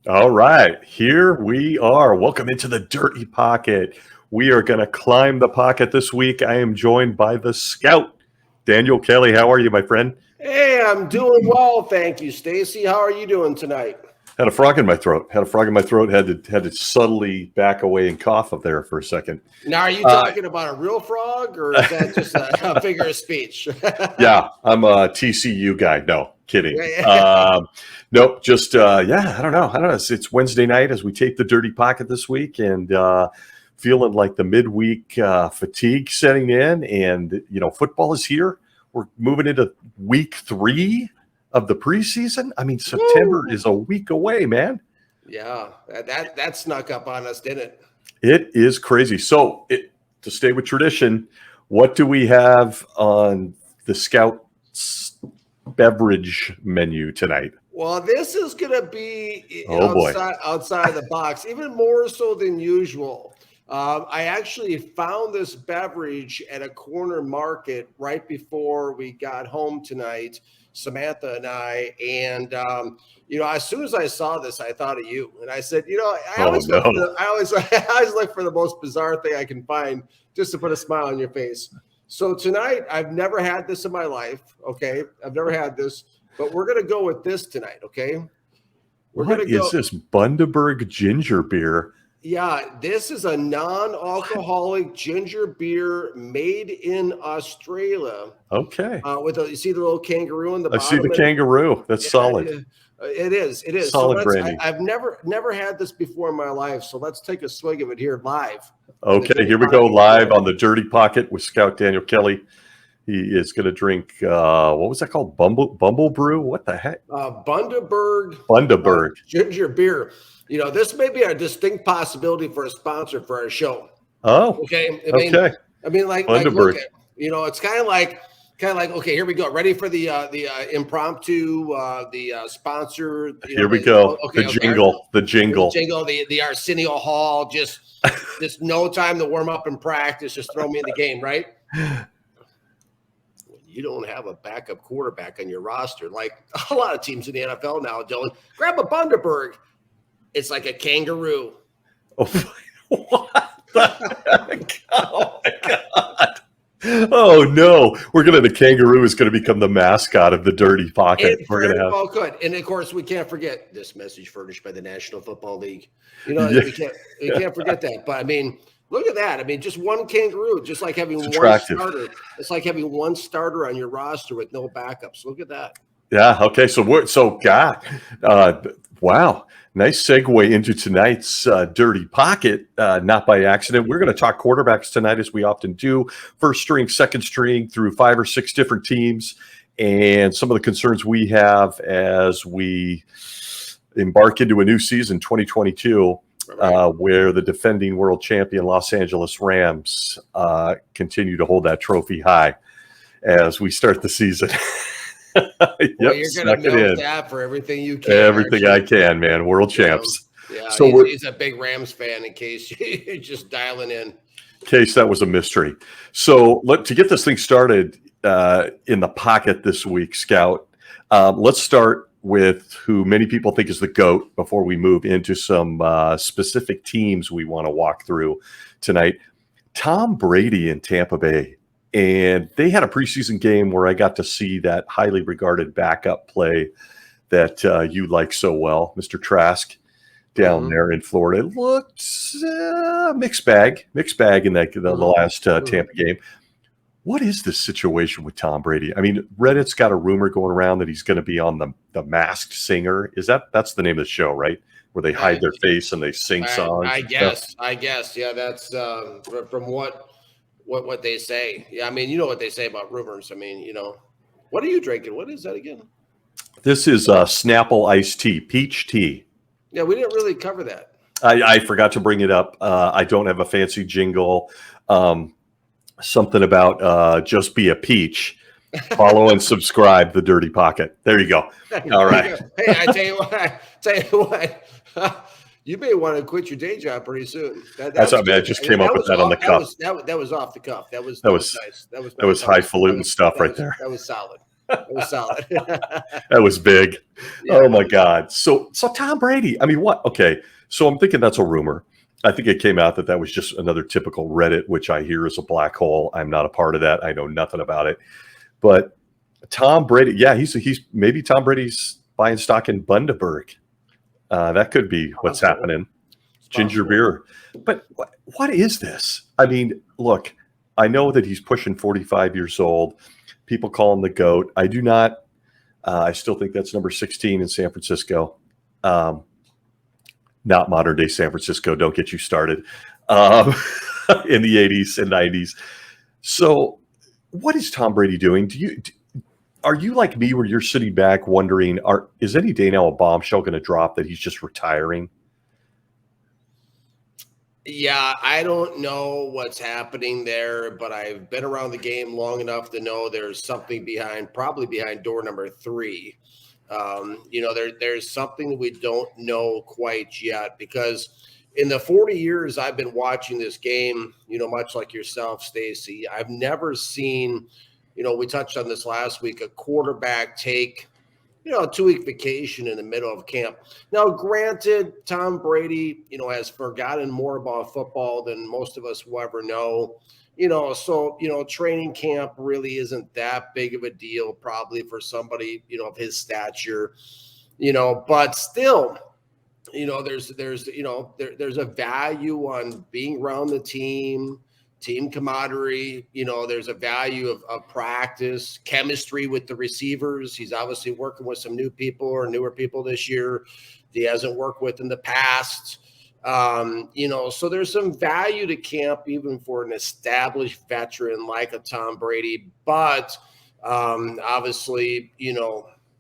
All right, here we are. Welcome into the Dirty Pocket. We are going to climb the pocket this week. I am joined by the scout, Daniel Kelly. How are you, my friend? Hey, I'm doing well, thank you, Stacy. How are you doing tonight? Had a frog in my throat. Had to subtly back away and cough up there for a second. Now, are you talking about a real frog, or is that just a figure of speech? Yeah, I'm a TCU guy. No, kidding. Nope. Just I don't know. It's Wednesday night as we tape the Dirty Pocket this week, and feeling like the midweek fatigue setting in, and football is here. We're moving into week 3 of the preseason. I mean, September is a week away, man. Yeah, that snuck up on us, didn't it? It is crazy. So, to stay with tradition, what do we have on the Scouts beverage menu tonight? Well, this is going to be outside the box, even more so than usual. I actually found this beverage at a corner market right before we got home tonight, Samantha and I. And, as soon as I saw this, I thought of you. And I said, I always look for the most bizarre thing I can find just to put a smile on your face. So tonight, I've never had this in my life. Okay. I've never had this, but we're going to go with this tonight. Okay. What is this Bundaberg ginger beer? Yeah, this is a non-alcoholic ginger beer made in Australia. Okay. You see the little kangaroo in the bottom? I see the kangaroo. That's solid. It is. Solid branding. I've never had this before in my life, so let's take a swig of it here live. Okay, here we go live on the Dirty Pocket with Scout Daniel Kelly. He is going to drink, what was that called? Bumble Brew? What the heck? Bundaberg. Ginger beer. This may be a distinct possibility for a sponsor for our show. Oh, okay. Okay. Look at, it's kind of like, okay, here we go. Ready for the impromptu, sponsor. Here we go. The jingle, the Arsenio Hall. Just no time to warm up and practice. Just throw me in the game, right? You don't have a backup quarterback on your roster, like a lot of teams in the NFL now, Dylan. Grab a Bundaberg. It's like a kangaroo. Oh, what the heck? Oh, my God. Oh, no. The kangaroo is going to become the mascot of the Dirty Pocket. We're going to have. Oh, good. And, of course, we can't forget this message furnished by the National Football League. We can't forget that. But, I mean, look at that. I mean, just one kangaroo, just like having one starter. It's like having one starter on your roster with no backups. Look at that. Yeah. Okay. Wow. Nice segue into tonight's Dirty Pocket. Not by accident. We're going to talk quarterbacks tonight, as we often do. First string, second string, through 5 or 6 different teams, and some of the concerns we have as we embark into a new season, 2022, where the defending world champion Los Angeles Rams continue to hold that trophy high as we start the season. Well, you're going to milk that for everything you can. Everything I can, man. World champs. Yeah, so he's a big Rams fan, in case you're just dialing in. Case that was a mystery. So to get this thing started in the pocket this week, Scout, let's start with who many people think is the GOAT before we move into some specific teams we want to walk through tonight. Tom Brady in Tampa Bay. And they had a preseason game where I got to see that highly regarded backup play that you like so well, Mr. Trask, down there in Florida. It looked mixed bag in the last Tampa game. What is this situation with Tom Brady? I mean, Reddit's got a rumor going around that he's going to be on the Masked Singer. That's the name of the show, right? Where they hide their face and they sing songs. I guess. Yeah, that's from what they say. Yeah, I mean, you know what they say about rumors. I mean, what are you drinking? What is that again? This is Snapple iced tea, peach tea. Yeah, we didn't really cover that. I forgot to bring it up. I don't have a fancy jingle. Something about just be a peach. Follow and subscribe the Dirty Pocket. There you go. All right. Hey, I tell you what. You may want to quit your day job pretty soon. That's what I mean. I just came up with that on the cuff. That was off the cuff. That was nice. That was highfalutin stuff right there. That was solid. It was solid. That was big. Yeah, oh my God. So Tom Brady. I mean, what? Okay. So I'm thinking that's a rumor. I think it came out that was just another typical Reddit, which I hear is a black hole. I'm not a part of that. I know nothing about it. But Tom Brady, yeah, he's maybe Tom Brady's buying stock in Bundaberg. That could be what's happening. Ginger beer. But what is this? I mean, look, I know that he's pushing 45 years old. People call him the GOAT. I do not. I still think that's number 16 in San Francisco. Not modern day San Francisco. Don't get you started. In the 80s and 90s. So what is Tom Brady doing? Are you like me where you're sitting back wondering, is any day now a bombshell going to drop that he's just retiring? Yeah, I don't know what's happening there, but I've been around the game long enough to know there's something probably behind door number 3. There's something that we don't know quite yet, because in the 40 years I've been watching this game, much like yourself, Stacy, I've never seen, we touched on this last week, a quarterback take a 2-week vacation in the middle of camp. Now, granted, Tom Brady, has forgotten more about football than most of us will ever know. So, training camp really isn't that big of a deal probably for somebody, of his stature, but still, there's a value on being around the team camaraderie. There's a value of practice, chemistry with the receivers. He's obviously working with some new people or newer people this year he hasn't worked with in the past. So there's some value to camp even for an established veteran like a Tom Brady. But obviously,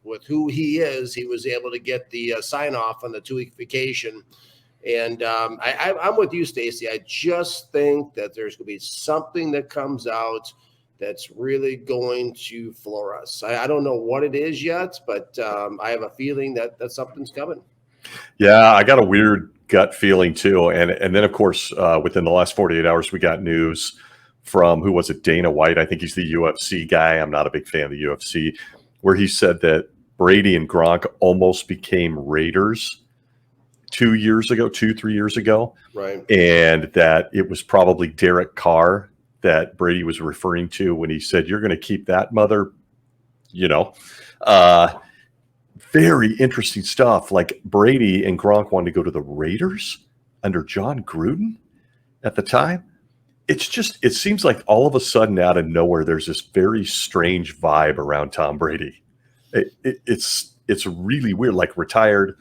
with who he is, he was able to get the sign off on the 2-week vacation. And I'm with you, Stacy. I just think that there's going to be something that comes out that's really going to floor us. I don't know what it is yet, but I have a feeling that something's coming. Yeah, I got a weird gut feeling too. And then, of course, within the last 48 hours, we got news from, who was it, Dana White? I think he's the UFC guy. I'm not a big fan of the UFC, where he said that Brady and Gronk almost became Raiders 3 years ago. Right. And that it was probably Derek Carr that Brady was referring to when he said, "You're going to keep that mother," very interesting stuff. Like Brady and Gronk wanted to go to the Raiders under John Gruden at the time. It seems like all of a sudden out of nowhere, there's this very strange vibe around Tom Brady. It's really weird, like retired,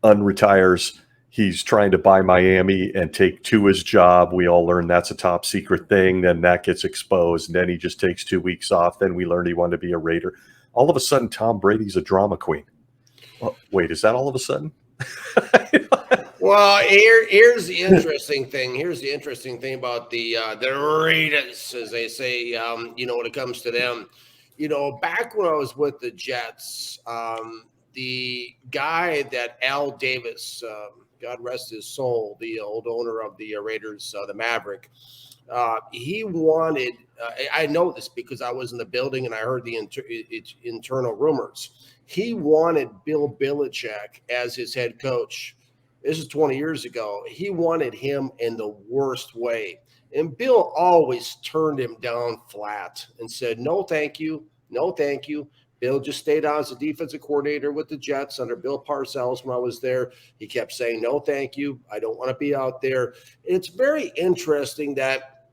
unretires. He's trying to buy Miami and take Tua's job. We all learn that's a top secret thing. Then that gets exposed. And then he just takes 2 weeks off. Then we learned he wanted to be a Raider. All of a sudden, Tom Brady's a drama queen. Well, wait, is that all of a sudden? Well, here's the interesting thing. Here's the interesting thing about the Raiders, as they say, when it comes to them. Back when I was with the Jets, the guy that Al Davis, God rest his soul, the old owner of the Raiders, the Maverick, he wanted, I know this because I was in the building and I heard the internal rumors. He wanted Bill Belichick as his head coach. This is 20 years ago. He wanted him in the worst way. And Bill always turned him down flat and said, "No, thank you. No, thank you." Bill just stayed on as a defensive coordinator with the Jets under Bill Parcells when I was there. He kept saying, "No, thank you. I don't want to be out there." It's very interesting that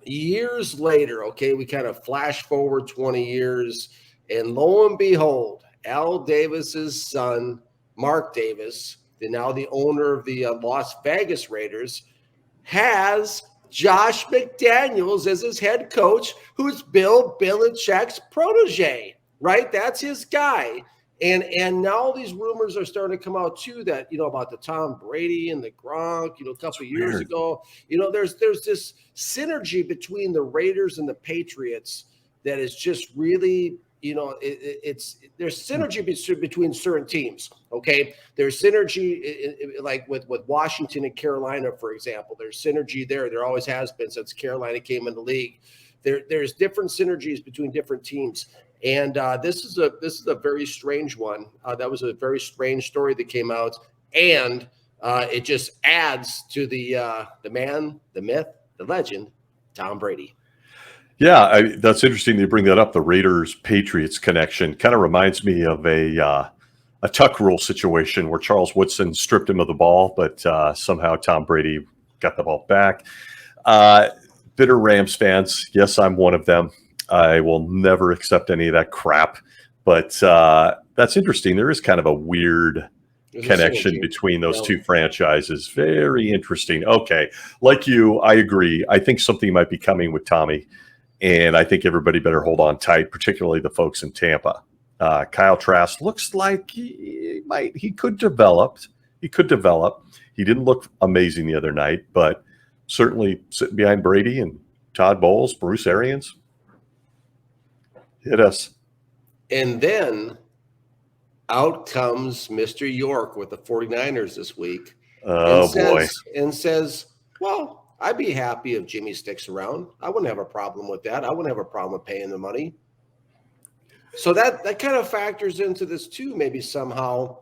years later, okay, we kind of flash forward 20 years, and lo and behold, Al Davis's son, Mark Davis, now the owner of the Las Vegas Raiders, has Josh McDaniels as his head coach, who's Bill Belichick's protege, right? That's his guy. And now these rumors are starting to come out too that, about the Tom Brady and the Gronk, a couple of years ago, there's this synergy between the Raiders and the Patriots that is just really, there's synergy between certain teams. Okay. There's synergy like with Washington and Carolina, for example. There's synergy there. There always has been since Carolina came in the league. There's different synergies between different teams. And this is a very strange one. That was a very strange story that came out, and it just adds to the man, the myth, the legend, Tom Brady. Yeah, that's interesting that you bring that up. The Raiders-Patriots connection kind of reminds me of a tuck rule situation where Charles Woodson stripped him of the ball, but somehow Tom Brady got the ball back. Bitter Rams fans, yes, I'm one of them. I will never accept any of that crap. But that's interesting. There is kind of a weird connection between those two franchises. Very interesting. Okay, like you, I agree. I think something might be coming with Tommy. And I think everybody better hold on tight, particularly the folks in Tampa. Kyle Trask looks like he could develop. He could develop. He didn't look amazing the other night, but certainly sitting behind Brady and Todd Bowles, Bruce Arians, hit us. And then out comes Mr. York with the 49ers this week. And says, well, I'd be happy if Jimmy sticks around. I wouldn't have a problem with that. I wouldn't have a problem with paying the money. So that kind of factors into this too, maybe somehow,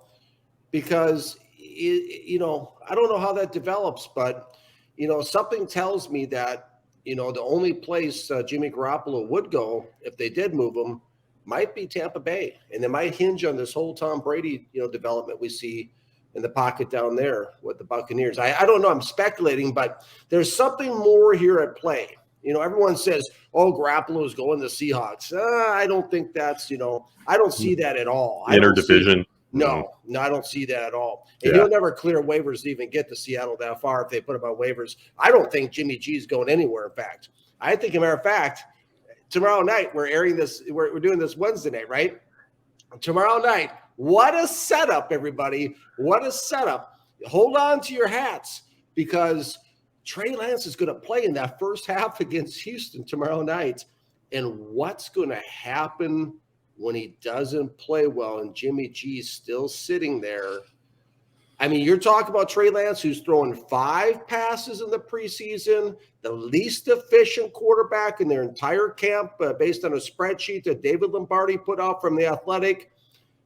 because, I don't know how that develops, but, something tells me that, the only place Jimmy Garoppolo would go if they did move him might be Tampa Bay. And it might hinge on this whole Tom Brady, development we see in the pocket down there with the Buccaneers. I don't know. I'm speculating, but there's something more here at play. Everyone says, oh, Garoppolo's going to Seahawks. I don't think that's, I don't see that at all. Interdivision. No, I don't see that at all. And he'll never clear waivers to even get to Seattle that far if they put him on waivers. I don't think Jimmy G's going anywhere, in fact. I think, as a matter of fact, tomorrow night, we're airing this, we're doing this Wednesday night, right? Tomorrow night, what a setup, everybody. What a setup. Hold on to your hats, because Trey Lance is going to play in that first half against Houston tomorrow night. And what's going to happen when he doesn't play well and Jimmy G's still sitting there? I mean, you're talking about Trey Lance, who's throwing 5 passes in the preseason, the least efficient quarterback in their entire camp, based on a spreadsheet that David Lombardi put out from The Athletic.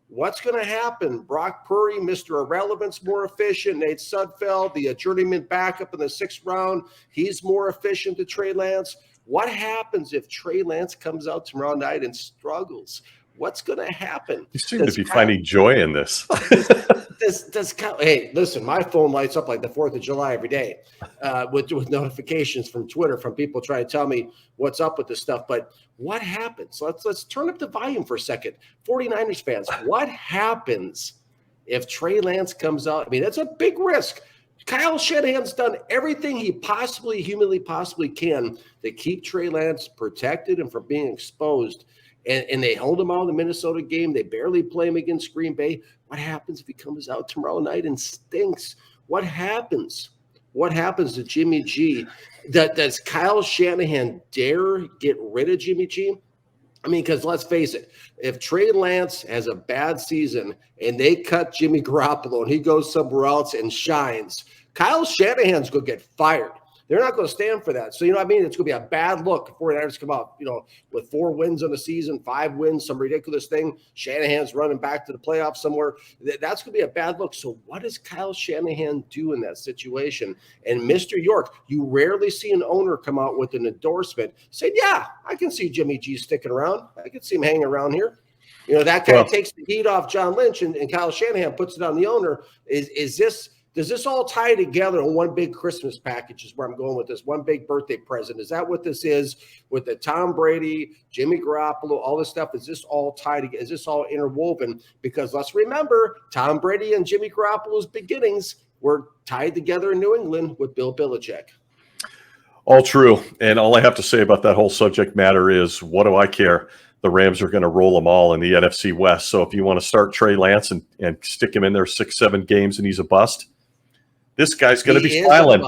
What's going to happen? Brock Purdy, Mr. Irrelevance, more efficient. Nate Sudfeld, the journeyman backup in the 6th round, he's more efficient than Trey Lance. What happens if Trey Lance comes out tomorrow night and struggles? What's going to happen? You seem to be finding joy in this. Hey, listen, my phone lights up like the 4th of July every day with notifications from Twitter from people trying to tell me what's up with this stuff. But what happens? Let's turn up the volume for a second. 49ers fans, what happens if Trey Lance comes out? I mean, that's a big risk. Kyle Shanahan's done everything he humanly possibly can to keep Trey Lance protected and from being exposed. And they hold him out in the Minnesota game. They barely play him against Green Bay. What happens if he comes out tomorrow night and stinks? What happens? What happens to Jimmy G? Does Kyle Shanahan dare get rid of Jimmy G? I mean, because let's face it, if Trey Lance has a bad season and they cut Jimmy Garoppolo and he goes somewhere else and shines, Kyle Shanahan's going to get fired. They're not going to stand for that. So, you know what I mean? It's going to be a bad look if 49ers come out, with 4 wins on the season, 5 wins, some ridiculous thing. Shanahan's running back to the playoffs somewhere. That's going to be a bad look. So what does Kyle Shanahan do in that situation? And Mr. York, you rarely see an owner come out with an endorsement saying, yeah, I can see Jimmy G sticking around. I can see him hanging around here. That kind of takes the heat off John Lynch, and Kyle Shanahan puts it on the owner. Does this all tie together in one big Christmas package is where I'm going with this, one big birthday present? Is that what this is with the Tom Brady, Jimmy Garoppolo, all this stuff? Is this all tied together? Is this all interwoven? Because let's remember, Tom Brady and Jimmy Garoppolo's beginnings were tied together in New England with Bill Belichick. All true. And all I have to say about that whole subject matter is, what do I care? The Rams are going to roll them all in the NFC West. So if you want to start Trey Lance and stick him in there 6-7 games and he's a bust, this guy's going to be smiling.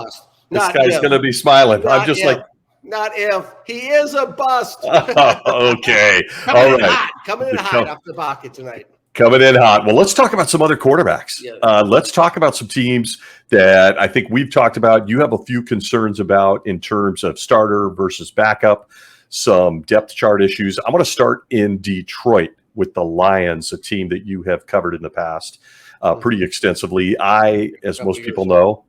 This guy's going to be smiling. I'm just like, not if. He is a bust. Okay. Coming in hot off the pocket tonight. Coming in hot. Well, let's talk about some other quarterbacks. Yeah. Let's talk about some teams that I think we've talked about. You have a few concerns about in terms of starter versus backup. some depth chart issues. I'm going to start in Detroit with the Lions, a team that you have covered in the past pretty extensively. As most people know,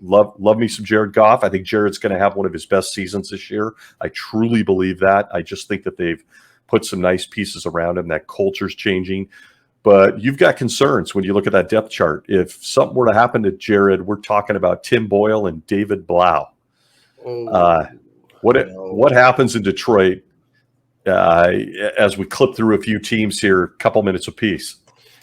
love me some Jared Goff. I think Jared's going to have one of his best seasons this year. I truly believe that. I just think that they've put some nice pieces around him. That culture's changing. But you've got concerns when you look at that depth chart. If something were to happen to Jared, we're talking about Tim Boyle and David Blau. What happens in Detroit as we clip through a few teams here, a couple minutes apiece?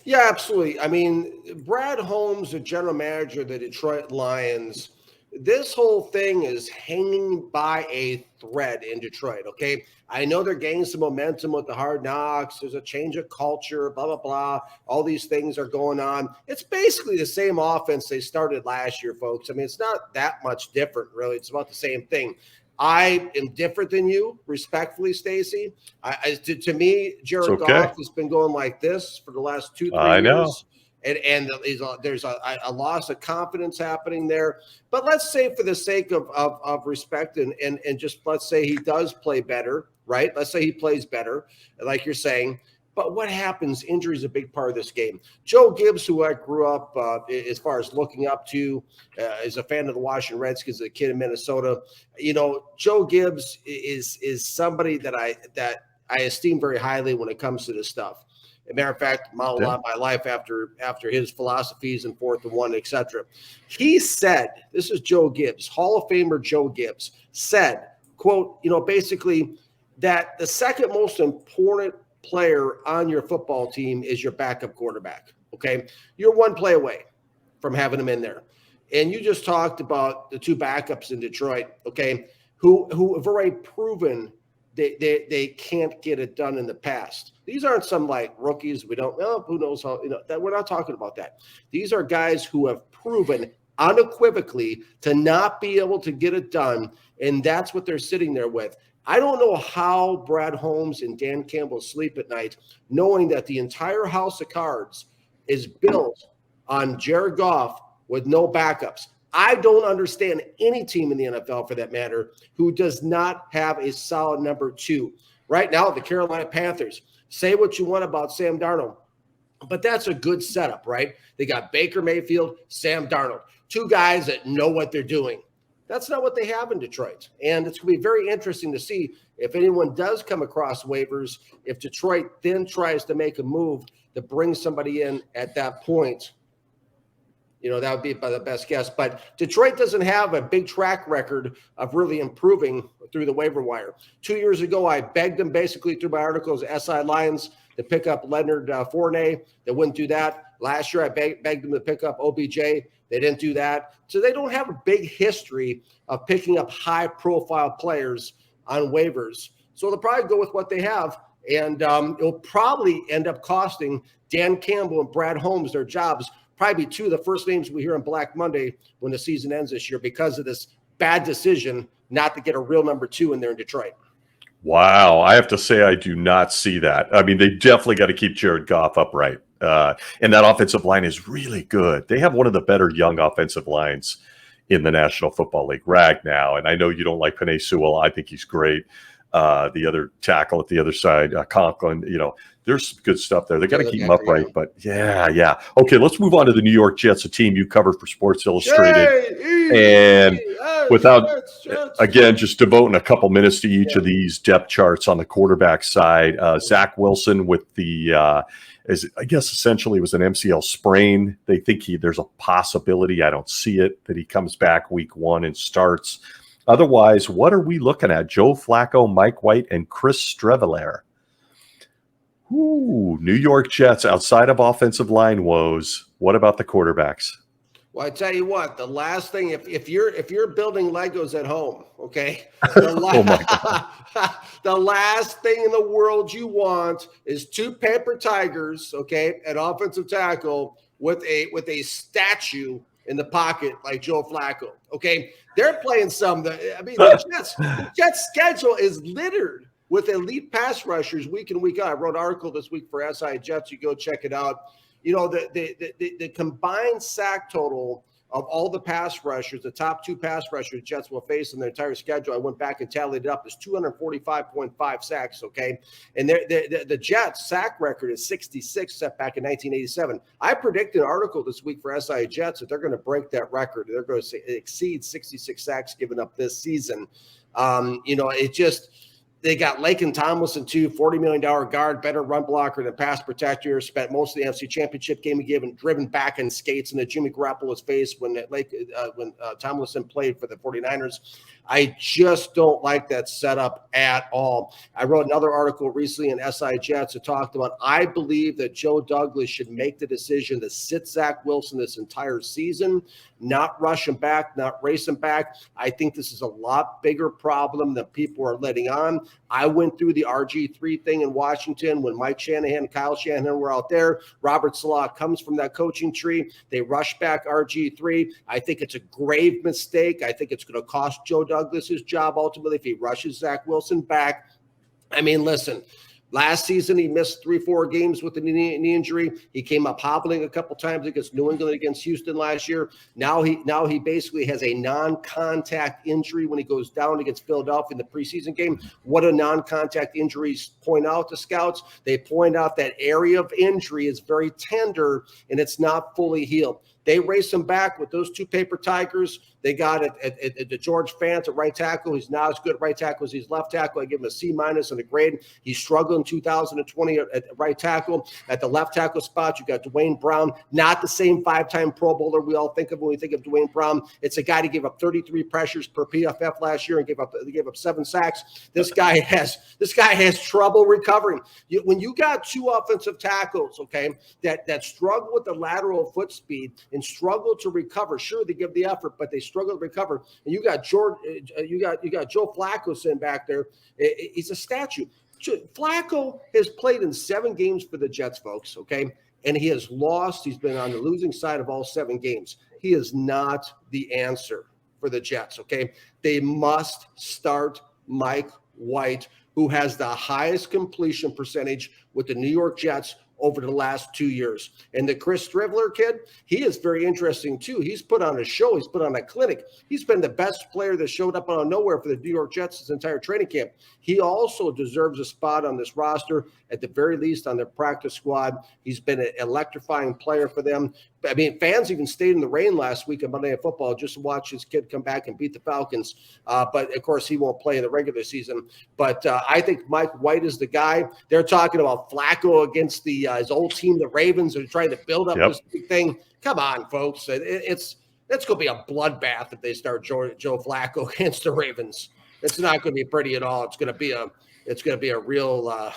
Yeah, absolutely. I mean, Brad Holmes, the general manager of the Detroit Lions, this whole thing is hanging by a thread in Detroit, okay? I know they're gaining some momentum with the Hard Knocks. There's a change of culture, blah, blah, blah. All these things are going on. It's basically the same offense they started last year, folks. I mean, it's not that much different, really. It's about the same thing. I am different than you, respectfully, Stacy. To me, Jared Goff has been going like this for the last 2-3 years. I know. And there's a loss of confidence happening there. But let's say, for the sake of respect and just let's say he does play better, right? Let's say he plays better, like you're saying. But what happens? Injury is a big part of this game. Joe Gibbs, who I grew up as far as looking up to, is a fan of the Washington Redskins, a kid in Minnesota. You know, Joe Gibbs is somebody that I esteem very highly when it comes to this stuff. As a matter of fact, modeled a lot of my life after his philosophies and 4th and 1, etc. He said, this is Joe Gibbs, Hall of Famer Joe Gibbs, said, quote, basically that the second most important player on your football team is your backup quarterback, okay? You're one play away from having him in there. And you just talked about the 2 backups in Detroit, okay, who have already proven they can't get it done in the past. These aren't some like rookies. We don't know who knows how, that we're not talking about that. These are guys who have proven unequivocally to not be able to get it done, and that's what they're sitting there with. I don't know how Brad Holmes and Dan Campbell sleep at night, knowing that the entire house of cards is built on Jared Goff with no backups. I don't understand any team in the NFL, for that matter, who does not have a solid number 2. Right now, the Carolina Panthers, say what you want about Sam Darnold, but that's a good setup, right? They got Baker Mayfield, Sam Darnold, 2 guys that know what they're doing. That's not what they have in Detroit. And it's going to be very interesting to see if anyone does come across waivers, if Detroit then tries to make a move to bring somebody in at that point. That would be by the best guess. But Detroit doesn't have a big track record of really improving through the waiver wire. 2 years ago, I begged them basically through my articles, SI Lions, to pick up Leonard Fournette. They wouldn't do that. Last year, I begged them to pick up OBJ. They didn't do that. So they don't have a big history of picking up high-profile players on waivers. So they'll probably go with what they have. And it'll probably end up costing Dan Campbell and Brad Holmes their jobs. Probably 2 of the first names we hear on Black Monday when the season ends this year because of this bad decision not to get a real number 2 in there in Detroit. Wow. I have to say I do not see that. I mean, they definitely got to keep Jared Goff upright. And that offensive line is really good. They have one of the better young offensive lines in the National Football League, Ragnow. And I know you don't like Penei Sewell. I think he's great. The other tackle at the other side, Conklin, there's some good stuff there. They got to keep him upright, but yeah. Okay, let's move on to the New York Jets, a team you cover for Sports Illustrated. Again, just devoting a couple minutes to each of these depth charts on the quarterback side. Zach Wilson with the, I guess essentially it was an MCL sprain. They think there's a possibility, I don't see it, that he comes back week 1 and starts. Otherwise, what are we looking at? Joe Flacco, Mike White, and Chris Streveler. Ooh, New York Jets outside of offensive line woes. What about the quarterbacks? Well, I tell you what, the last thing, if you're building Legos at home, okay, the last thing in the world you want is 2 paper tigers, okay, at offensive tackle with a statue in the pocket like Joe Flacco. Okay, they're playing the Jets schedule is littered with elite pass rushers week in, week out. I wrote an article this week for SI Jets. You go check it out. The combined sack total of all the pass rushers, the top 2 pass rushers Jets will face in their entire schedule, I went back and tallied it up, is 245.5 sacks, okay? And the Jets' sack record is 66, set back in 1987. I predicted an article this week for SI Jets that they're going to break that record. They're going to exceed 66 sacks given up this season. They got Laken Tomlinson, too, $40 million guard, better run blocker than pass protector, spent most of the NFC Championship game driven back in skates into Jimmy Garoppolo's face when Tomlinson played for the 49ers. I just don't like that setup at all. I wrote another article recently in SI Jets that talked about, I believe that Joe Douglas should make the decision to sit Zach Wilson this entire season, not rush him back, not race him back. I think this is a lot bigger problem than people are letting on. I went through the RG3 thing in Washington when Mike Shanahan and Kyle Shanahan were out there. Robert Saleh comes from that coaching tree. They rush back RG3. I think it's a grave mistake. I think it's going to cost Joe Douglas his job ultimately if he rushes Zach Wilson back. I mean, listen, last season he missed 3-4 games with a knee injury. He came up hobbling a couple times against New England, against Houston last year. Now he basically has a non-contact injury when he goes down against Philadelphia in the preseason game. What do non-contact injuries point out to scouts? They point out that area of injury is very tender and it's not fully healed. They race him back with those 2 paper tigers. They got it at George Fant at right tackle. He's not as good at right tackle as he's left tackle. I give him a C- on the grade. He struggled in 2020 at right tackle. At the left tackle spot, you got Dwayne Brown, not the same 5-time Pro Bowler we all think of when we think of Dwayne Brown. It's a guy that gave up 33 pressures per PFF last year and gave up 7 sacks. This guy has trouble recovering. When you got 2 offensive tackles, okay, that struggle with the lateral foot speed and struggle to recover. Sure, they give the effort, but they struggle to recover. And you got Joe Flacco sitting back there. He's a statue. Flacco has played in 7 games for the Jets, folks, okay? And he has lost. He's been on the losing side of all 7 games. He is not the answer for the Jets, okay? They must start Mike White, who has the highest completion percentage with the New York Jets over the last 2 years. And the Chris Strivler kid, he is very interesting too. He's put on a show. He's put on a clinic. He's been the best player that showed up out of nowhere for the New York Jets this entire training camp. He also deserves a spot on this roster, at the very least on their practice squad. He's been an electrifying player for them. I mean, fans even stayed in the rain last week on Monday Night Football just to watch his kid come back and beat the Falcons. But, of course, he won't play in the regular season. But I think Mike White is the guy. They're talking about Flacco against his old team, the Ravens, are trying to build up this big thing. Come on, folks. It's going to be a bloodbath if they start Joe Flacco against the Ravens. It's not going to be pretty at all. It's going to be a real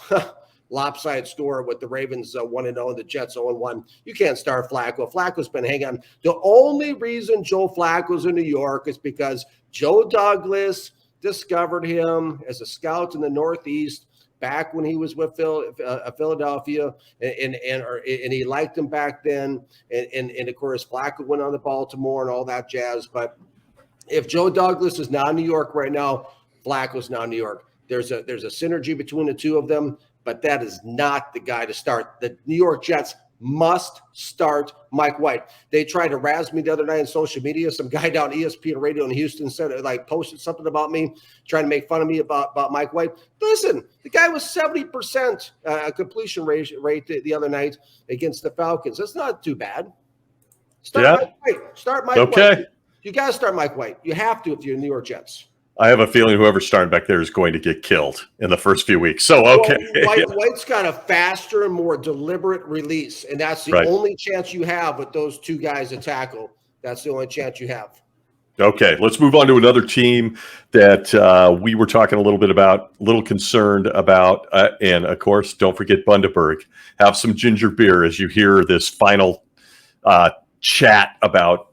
lopsided score with the Ravens 1-0 and the Jets 0-1. You can't start Flacco. Flacco's been hanging on. The only reason Joe Flacco's in New York is because Joe Douglas discovered him as a scout in the Northeast back when he was with Philadelphia, and he liked him back then. And of course, Flacco went on to Baltimore and all that jazz. But if Joe Douglas is now in New York right now, Flacco's now in New York. There's a synergy between the two of them, but that is not the guy to start. The New York Jets must start Mike White. They tried to razz me the other night on social media. Some guy down ESPN radio in Houston posted something about me, trying to make fun of me about Mike White. Listen, the guy was 70% completion rate the other night against the Falcons. That's not too bad. Mike White. Start Mike White. You got to start Mike White. You have to if you're the New York Jets. I have a feeling whoever's starting back there is going to get killed in the first few weeks. So, okay. White's got a faster and more deliberate release, and that's the only chance you have with those two guys to tackle. That's the only chance you have. Okay, let's move on to another team that we were talking a little bit about, a little concerned about, and, of course, don't forget Bundaberg. Have some ginger beer as you hear this final chat about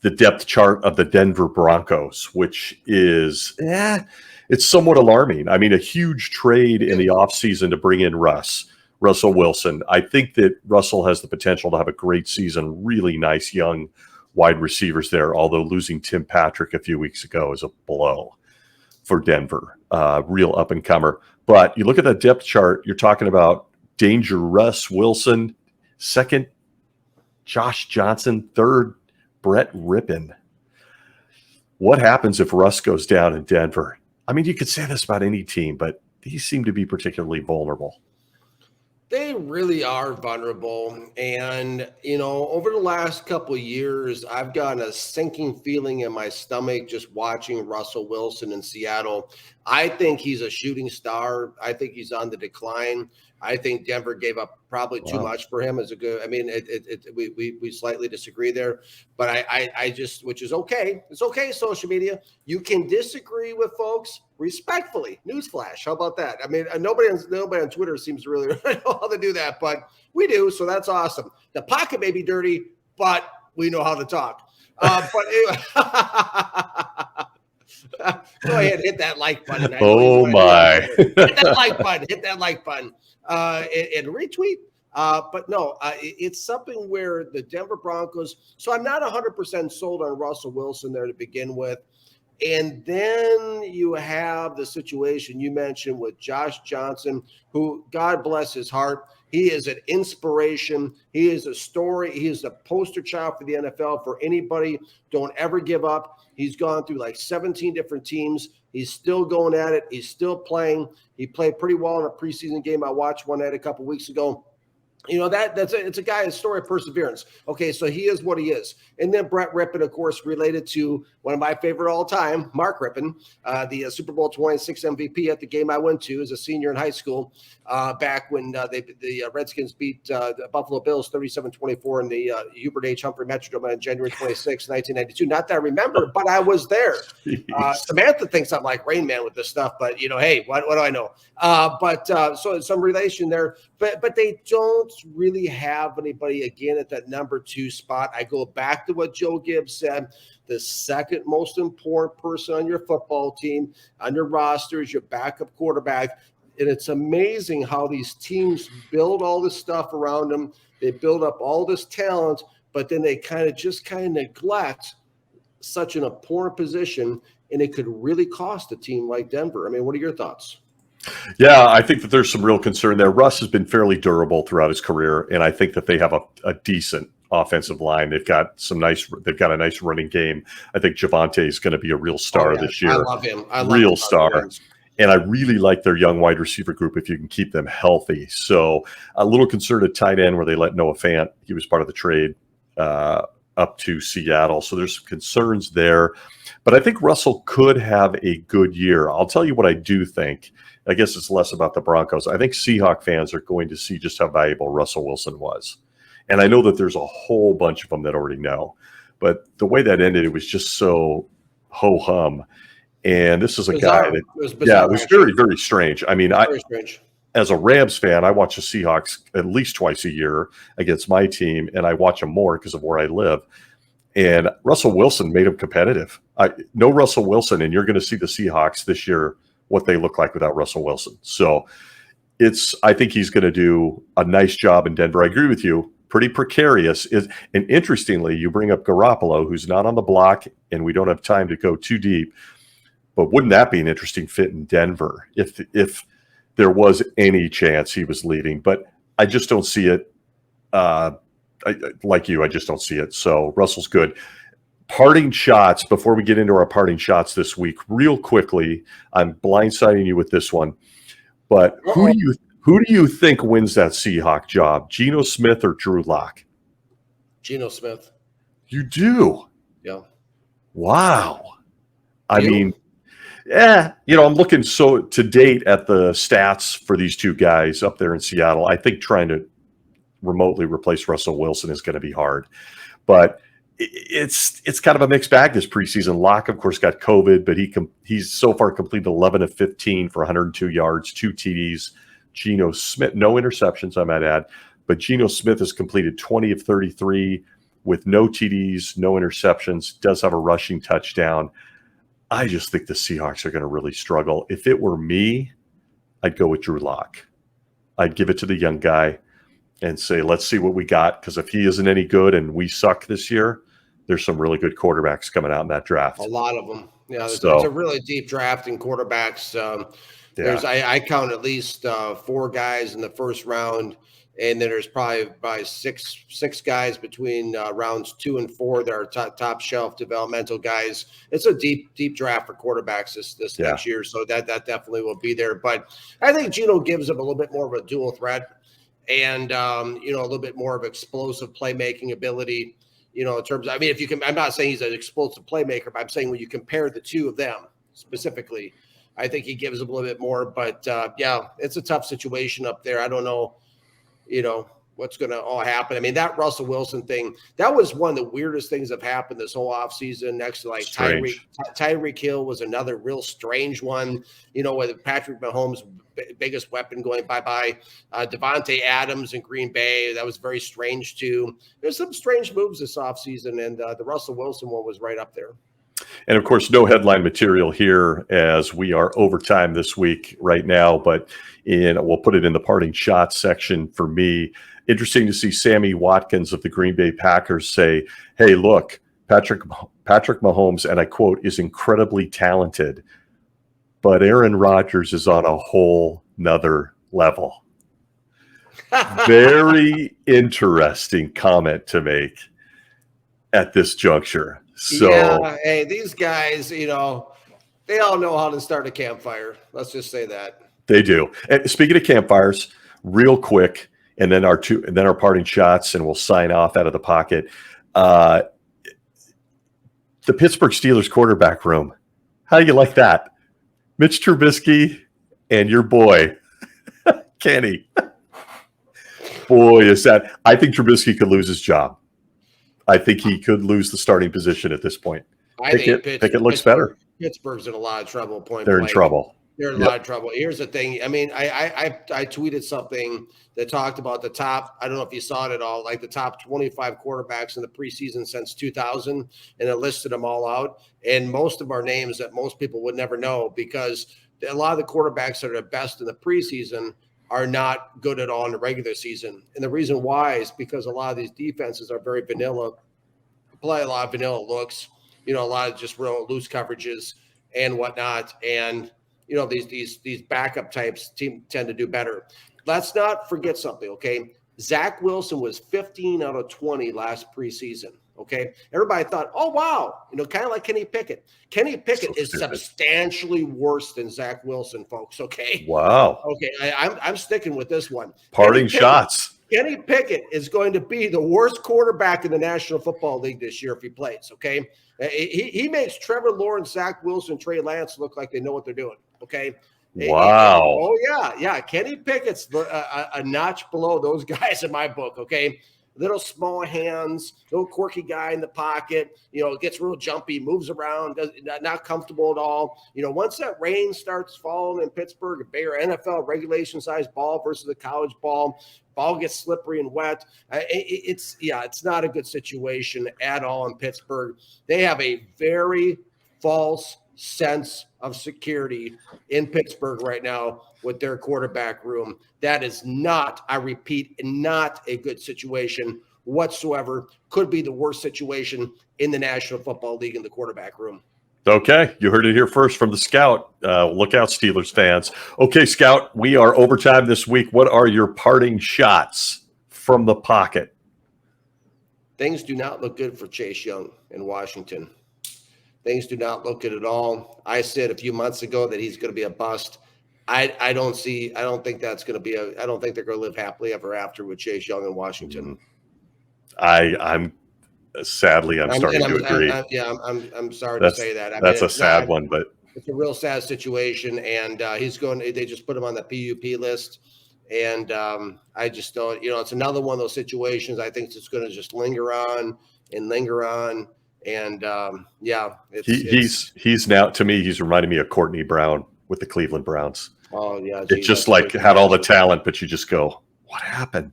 the depth chart of the Denver Broncos, which is, it's somewhat alarming. I mean, a huge trade in the offseason to bring in Russell Wilson. I think that Russell has the potential to have a great season, really nice young wide receivers there, although losing Tim Patrick a few weeks ago is a blow for Denver, real up-and-comer. But you look at that depth chart, you're talking about danger Russ Wilson, second Josh Johnson, third Brett Rippon. What happens if Russ goes down in Denver? I mean, you could say this about any team, but these seem to be particularly vulnerable. They really are vulnerable. And, over the last couple of years, I've gotten a sinking feeling in my stomach just watching Russell Wilson in Seattle. I think he's a shooting star. I think he's on the decline. I think Denver gave up probably too much for him as a good. I mean, we slightly disagree there, but I just, which is okay. It's okay. Social media, you can disagree with folks respectfully. Newsflash. How about that? I mean, nobody on Twitter seems to really know how to do that, but we do. So that's awesome. The pocket may be dirty, but we know how to talk. But anyway. Go ahead, hit that like button. Oh my! Hit that like button. Hit that like button. And retweet. But no, it's something where the Denver Broncos. So I'm not 100% sold on Russell Wilson there to begin with. And then you have the situation you mentioned with Josh Johnson, who, God bless his heart, he is an inspiration. He is a story. He is a poster child for the NFL for anybody. Don't ever give up. He's gone through like 17 different teams. He's still going at it. He's still playing. He played pretty well in a preseason game I watched one night a couple weeks ago. It's a guy, a story of perseverance. Okay, so he is what he is. And then Brett Rippon, of course, related to one of my favorite all time, Mark Rippon, the Super Bowl 26 MVP at the game I went to as a senior in high school, back when the Redskins beat the Buffalo Bills 37-24 in the Hubert H. Humphrey Metrodome on January 26, 1992. Not that I remember, but I was there. Samantha thinks I'm like Rain Man with this stuff, but hey, what do I know? So some relation there, but they don't really have anybody again at that number 2 spot. I go back to what Joe Gibbs said. The second most important person on your football team, on your roster, is your backup quarterback. And it's amazing how these teams build all this stuff around them. They build up all this talent, but then they kind of neglect such an important position, and it could really cost a team like Denver. I mean, what are your thoughts? Yeah, I think that there's some real concern there. Russ has been fairly durable throughout his career, and I think that they have a decent offensive line. They've got a nice running game. I think Javonte is going to be a real star this year. I love him. Real star. And I really like their young wide receiver group if you can keep them healthy. So a little concerned at tight end where they let Noah Fant. He was part of the trade up to Seattle. So there's some concerns there. But I think Russell could have a good year. I'll tell you what I do think. I guess it's less about the Broncos. I think Seahawks fans are going to see just how valuable Russell Wilson was. And I know that there's a whole bunch of them that already know. But the way that ended, it was just so ho-hum. And this is a guy that, it was very, very strange. I mean, as a Rams fan, I watch the Seahawks at least twice a year against my team, and I watch them more because of where I live. And Russell Wilson made them competitive. No Russell Wilson, and you're going to see the Seahawks this year what they look like without Russell Wilson. So I think he's going to do a nice job in Denver. I agree with you. Pretty precarious. And interestingly, you bring up Garoppolo, who's not on the block, and we don't have time to go too deep. But wouldn't that be an interesting fit in Denver if there was any chance he was leaving? But I just don't see it. Like you, I just don't see it. So Russell's good. Parting shots before we get into our parting shots this week, real quickly. I'm blindsiding you with this one, but who do you think wins that Seahawk job? Geno Smith or Drew Lock? Geno Smith. You do? Yeah. Wow. I mean, I'm looking to date at the stats for these two guys up there in Seattle. I think trying to remotely replace Russell Wilson is going to be hard, but it's kind of a mixed bag this preseason. Locke, of course, got COVID, but he's so far completed 11 of 15 for 102 yards, 2 TDs. Geno Smith, no interceptions, I might add, but Geno Smith has completed 20 of 33 with no TDs, no interceptions, does have a rushing touchdown. I just think the Seahawks are going to really struggle. If it were me, I'd go with Drew Lock. I'd give it to the young guy and say, let's see what we got, because if he isn't any good and we suck this year, there's some really good quarterbacks coming out in that draft. A lot of them. Yeah, it's a really deep draft in quarterbacks. I count at least 4 guys in the first round And then there's probably six guys between rounds 2 and 4 that are top shelf developmental guys. It's a deep draft for quarterbacks this next year, so that definitely will be there. But I think Geno gives them a little bit more of a dual threat, and a little bit more of explosive playmaking ability. In terms of, I mean, if you can, I'm not saying he's an explosive playmaker, but I'm saying when you compare the two of them specifically, I think he gives them a little bit more. But it's a tough situation up there. I don't know. What's going to all happen. I mean, that Russell Wilson thing, that was one of the weirdest things that have happened this whole offseason. Next to like Tyreek Hill was another real strange one, with Patrick Mahomes' biggest weapon going bye-bye. Devontae Adams in Green Bay, that was very strange too. There's some strange moves this offseason, and the Russell Wilson one was right up there. And of course, no headline material here as we are overtime this week right now, but we'll put it in the parting shots section for me. Interesting to see Sammy Watkins of the Green Bay Packers say, hey, look, Patrick Mahomes, and I quote, is incredibly talented, but Aaron Rodgers is on a whole nother level. Very interesting comment to make at this juncture. So, hey, these guys, they all know how to start a campfire. Let's just say that. They do. And speaking of campfires, real quick, and then our parting shots, and we'll sign off out of the pocket. The Pittsburgh Steelers quarterback room. How do you like that? Mitch Trubisky and your boy, Kenny. Boy, is that. I think Trubisky could lose his job. I think he could lose the starting position at this point. Pickett looks better. Pittsburgh's in a lot of trouble. They're in trouble. They're in a lot of trouble. Here's the thing. I mean, I tweeted something that talked about the top. I don't know if you saw it at all, like the top 25 quarterbacks in the preseason since 2000, and it listed them all out. And most of our names that most people would never know, because a lot of the quarterbacks that are the best in the preseason are not good at all in the regular season. And the reason why is because a lot of these defenses are very vanilla, play a lot of vanilla looks, a lot of just real loose coverages and whatnot. And, these backup types tend to do better. Let's not forget something, okay? Zach Wilson was 15 out of 20 last preseason, okay? Everybody thought, oh, wow, kind of like Kenny Pickett. Kenny Pickett is substantially worse than Zach Wilson, folks, okay? Wow. Okay, I'm sticking with this one. Parting shots. Kenny Pickett is going to be the worst quarterback in the National Football League this year if he plays, okay? He makes Trevor Lawrence, Zach Wilson, Trey Lance look like they know what they're doing, okay? Wow. Yeah. Kenny Pickett's a notch below those guys in my book, okay? Little small hands, little quirky guy in the pocket, gets real jumpy, moves around, not comfortable at all. Once that rain starts falling in Pittsburgh, a bigger NFL regulation-sized ball versus a college ball gets slippery and wet. It's not a good situation at all in Pittsburgh. They have a very false sense of security in Pittsburgh right now with their quarterback room. That is not, I repeat, not a good situation whatsoever. Could be the worst situation in the National Football League in the quarterback room. Okay, you heard it here first from the Scout. Look out, Steelers fans. Okay, Scout, we are overtime this week. What are your parting shots from the pocket? Things do not look good for Chase Young in Washington. Things do not look good at all. I said a few months ago that he's going to be a bust. I don't think that's going to be I don't think they're going to live happily ever after with Chase Young in Washington. I'm starting to agree. I'm sorry to say that. That's a sad one, but it's a real sad situation. And they just put him on the PUP list. And I just don't, it's another one of those situations. I think it's going to just linger on. And he's now, to me, he's reminding me of Courtney Brown with the Cleveland Browns. Oh yeah, it's just like had all the talent, but you just go, what happened?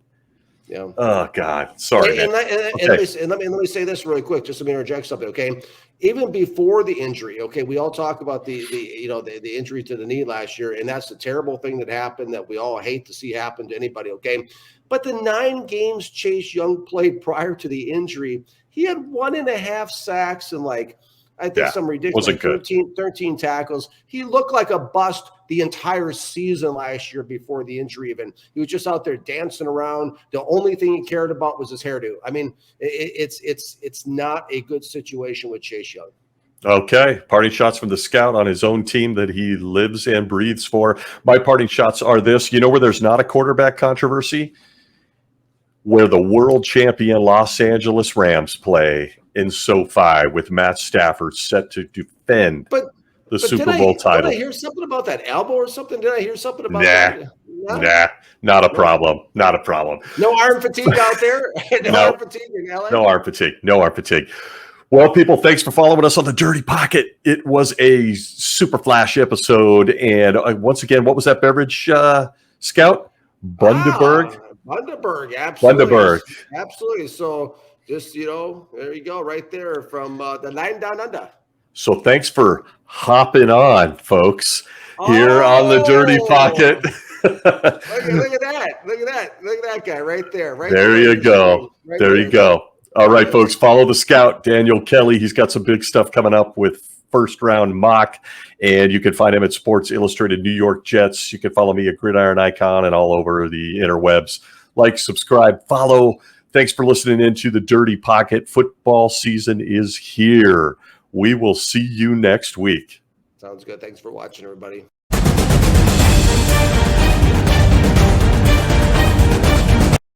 Yeah. Oh God, sorry. And let me say this really quick, just to interject something. Okay, even before the injury, okay, we all talk about the injury to the knee last year, and that's the terrible thing that happened that we all hate to see happen to anybody. Okay, but the 9 games Chase Young played prior to the injury, he had 1.5 sacks and like I think some ridiculous, wasn't good. 13 tackles. He looked like a bust the entire season last year before the injury even. He was just out there dancing around. The only thing he cared about was his hairdo. I mean, it's not a good situation with Chase Young. Okay, parting shots from the scout on his own team that he lives and breathes for. My parting shots are this. You know where there's not a quarterback controversy? Where the world champion Los Angeles Rams play in SoFi with Matt Stafford set to defend the Super Bowl title. Did I hear something about that elbow or something? Did I hear something about that? Nah, not a problem. Not a problem. No arm fatigue out there? Arm fatigue in LA? No arm fatigue. No arm fatigue. Well, people, thanks for following us on the Dirty Pocket. It was a super flash episode. And once again, what was that beverage, Scout? Bundaberg? Bundaberg, absolutely. Bundaberg. Absolutely. So just, there you go, right there from the line down under. So thanks for hopping on, folks, here on the Dirty Pocket. Look at that. Look at that guy right there. There you go. There you go. All right, folks, follow the scout, Daniel Kelly. He's got some big stuff coming up with first-round mock, and you can find him at Sports Illustrated New York Jets. You can follow me at Gridiron Icon and all over the interwebs. Like, subscribe, follow. Thanks for listening into the Dirty Pocket. Football season is here. We will see you next week. Sounds good. Thanks for watching, everybody.